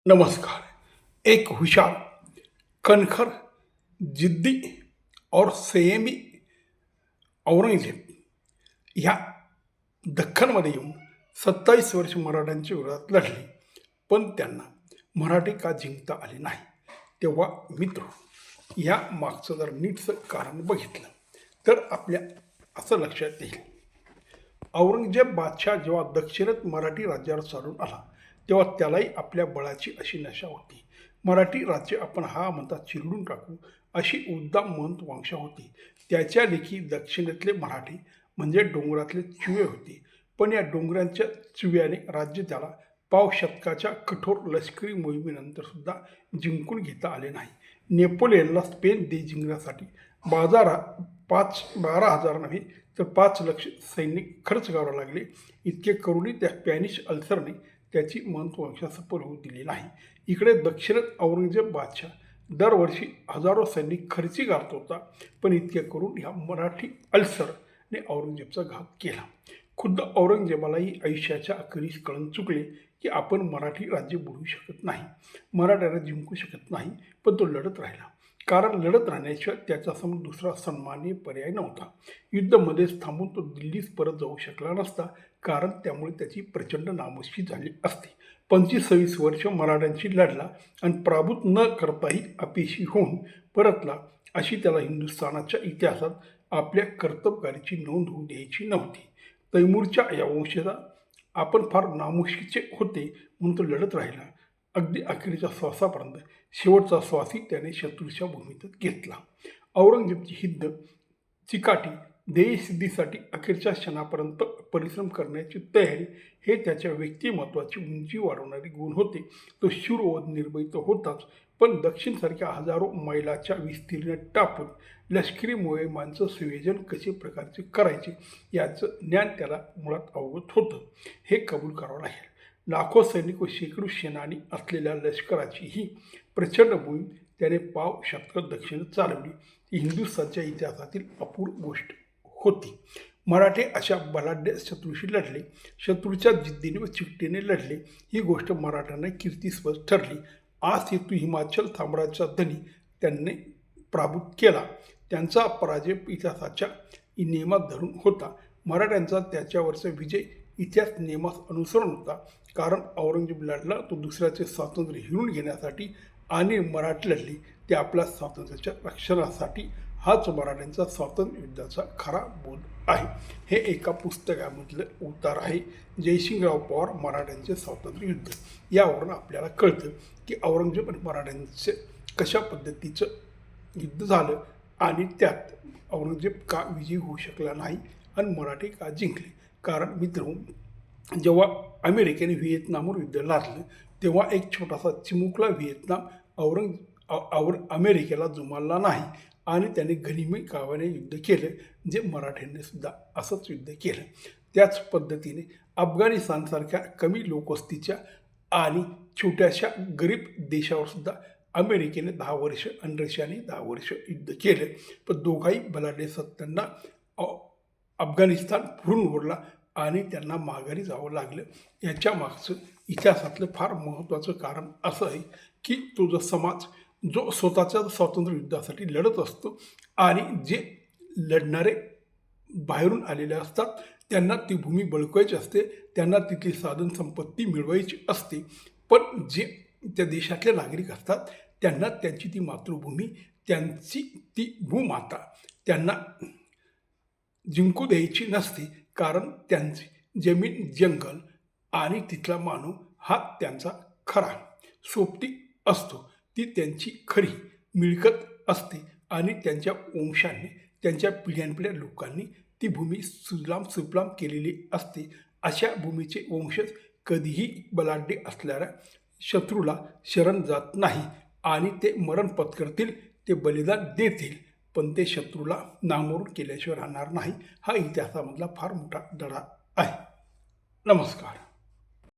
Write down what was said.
नमस्कार। एक हुशार, कणखर, जिद्दी और संयमी औरंगजेब ह्या दख्खनमध्ये येऊन 27 वर्ष मराठ्यांच्या विरोधात लढले, पण त्यांना मराठी का जिंकता आले नाही. तेव्हा मित्र, या मागचं जर नीटचं कारण बघितलं तर आपल्या असं लक्षात येईल. औरंगजेब बादशाह जेव्हा दक्षिणेत मराठी राज्यावर चालून आला तेव्हा त्यालाही आपल्या बळाची अशी नशा होती. मराठी राज्य आपण हा म्हणता चिरडून टाकू अशी उद्दाम महत्वाकांक्षा होती. त्याच्या लेखी दक्षिणेतले मराठी म्हणजे डोंगरातले चिवे होते, पण या डोंगरांच्या चिव्याने राज्य त्याला पाव शतकाच्या कठोर लष्करी मोहिमेनंतर सुद्धा जिंकून घेता आले नाही. नेपोलियनला स्पेन देश जिंकण्यासाठी 12,000 नव्हे तर 5 लाख सैनिक खर्च करावे लागले. इतके करूनही त्या स्पॅनिश अल्सरने त्याची महत्वाकांक्षा सफल होऊ दिली नाही. इकडे दक्षिणेत औरंगजेब बादशाह दरवर्षी हजारो सैनिक खर्ची घालत होता, पण इतके करून ह्या मराठी अल्सरने औरंगजेबचा घात केला. खुद्द औरंगजेबालाही आयुष्याच्या अखेरीस कळून चुकले की आपण मराठी राज्य बुडवू शकत नाही, मराठ्यांना जिंकू शकत नाही. पण तो लढत राहिला, कारण लढत राहण्याशिवाय त्याच्यासमोर दुसरा सन्माननीय पर्याय नव्हता. युद्धामध्येच थांबून तो दिल्लीस परत जाऊ शकला नसता, कारण त्यामुळे त्याची प्रचंड नामुष्की झाली असती. 25-26 वर्ष मराठ्यांशी लढला आणि पराभूत न करताही अपयशी होऊन परतला, अशी त्याला हिंदुस्थानाच्या इतिहासात आपल्या कर्तबगारीची नोंद होऊ द्यायची नव्हती. तैमूरच्या या वंशजा आपण फार नामुष्कीचे होते म्हणून तो लढत राहिला, अगदी अखेरच्या श्वासापर्यंत. शेवटचा श्वासही त्याने शत्रूच्या भूमीतच घेतला. औरंगजेबची हिद्द, चिकाटी, ध्येयसिद्धीसाठी अखेरच्या क्षणापर्यंत परिश्रम करण्याची तयारी हे त्याच्या व्यक्तिमत्वाची उंची वाढवणारे गुण होते. तो शूर व निर्भय तर होताच, पण दक्षिणसारख्या हजारो मैलाच्या विस्तीर्ण टापून लष्करी मोहिमांचं संयोजन कसे प्रकारचे करायचे याचं ज्ञान त्याला मुळात अवगत होतं, हे कबूल करावं लागेल. लाखो सैनिक व शेकडो सेनानी असलेल्या लष्कराची ही प्रचंड मोहीम त्याने पाव शतक दक्षिणेत चालवली. ही हिंदुस्थानच्या इतिहासातील अपूर्व गोष्ट होती. मराठे अशा बलाढ्य शत्रूशी लढले, शत्रूच्या जिद्दीने व चिकटीने लढले. ही गोष्ट मराठ्यांना कीर्तिस्पद ठरली. आज हेतू हिमाचल साम्राज्याचा धनी त्यांनी पराभूत केला. त्यांचा पराजय इतिहासाच्या नियमात धरून होता. मराठ्यांचा त्याच्यावरचा विजय इतिहास नियमास अनुसरून होता, कारण औरंगजेब लढला तो दुसऱ्याचे स्वातंत्र्य हिरून घेण्यासाठी आणि मराठी लढली ते आपल्या स्वातंत्र्याच्या रक्षणासाठी. हाच मराठ्यांचा स्वातंत्र्य युद्धाचा खरा बोध आहे. हे एका पुस्तकामधलं उतार आहे, जयसिंगराव पवार, मराठ्यांचे स्वातंत्र्य युद्ध. यावरून आपल्याला कळतं की औरंगजेब आणि मराठ्यांचे कशा पद्धतीचं युद्ध झालं आणि त्यात औरंगजेब का विजयी होऊ शकला नाही आणि मराठी का जिंकले. कारण मित्र, जेव्हा अमेरिकेने व्हिएतनामवर युद्ध लादलं तेव्हा एक छोटासा चिमुकला व्हिएतनाम अमेरिकेला जुमानला नाही आणि त्याने गनिमी काव्याने युद्ध केलं, जे मराठ्यांनी सुद्धा असंच युद्ध केलं. त्याच पद्धतीने अफगाणिस्तानसारख्या कमी लोकवस्तीच्या आणि छोट्याशा गरीब देशावर सुद्धा अमेरिकेने 10 वर्ष आणि रशियाने 10 वर्ष युद्ध केलं, पण दोघाही बलाढ्य सत्तांना अफगाणिस्तान पुरून उरला आणि त्यांना माघारी जावं लागलं. याच्या मागचं इतिहासातलं फार महत्त्वाचं कारण असं आहे की तो जो समाज जो स्वतःच्या स्वातंत्र्य युद्धासाठी लढत असतो आणि जे लढणारे बाहेरून आलेले असतात त्यांना ती भूमी बळकावायची असते, त्यांना तिथली साधनसंपत्ती मिळवायची असते, पण जे त्या देशातले नागरिक असतात त्यांना त्यांची ती मातृभूमी, त्यांची ती भूमाता त्यांना जिंकू द्यायची नसते, कारण त्यांची जमीन, जंगल आणि तिथला मानव हा त्यांचा खरा सोबती असतो. ती त्यांची खरी मिळकत असते आणि त्यांच्या वंशांनी, त्यांच्या पिढ्यानपिढ्या लोकांनी ती भूमी सुजलाम सुफलाम केलेली असते. अशा भूमीचे वंशज कधीही बलाढ्य असणाऱ्या शत्रूला शरण जात नाही आणि ते मरण पत्करतील, ते बलिदान देतील, पण ते शत्रूला नामोहरून केल्याशिवाय राहणार नाही. हा इतिहासामधला फार मोठा धडा आहे. नमस्कार.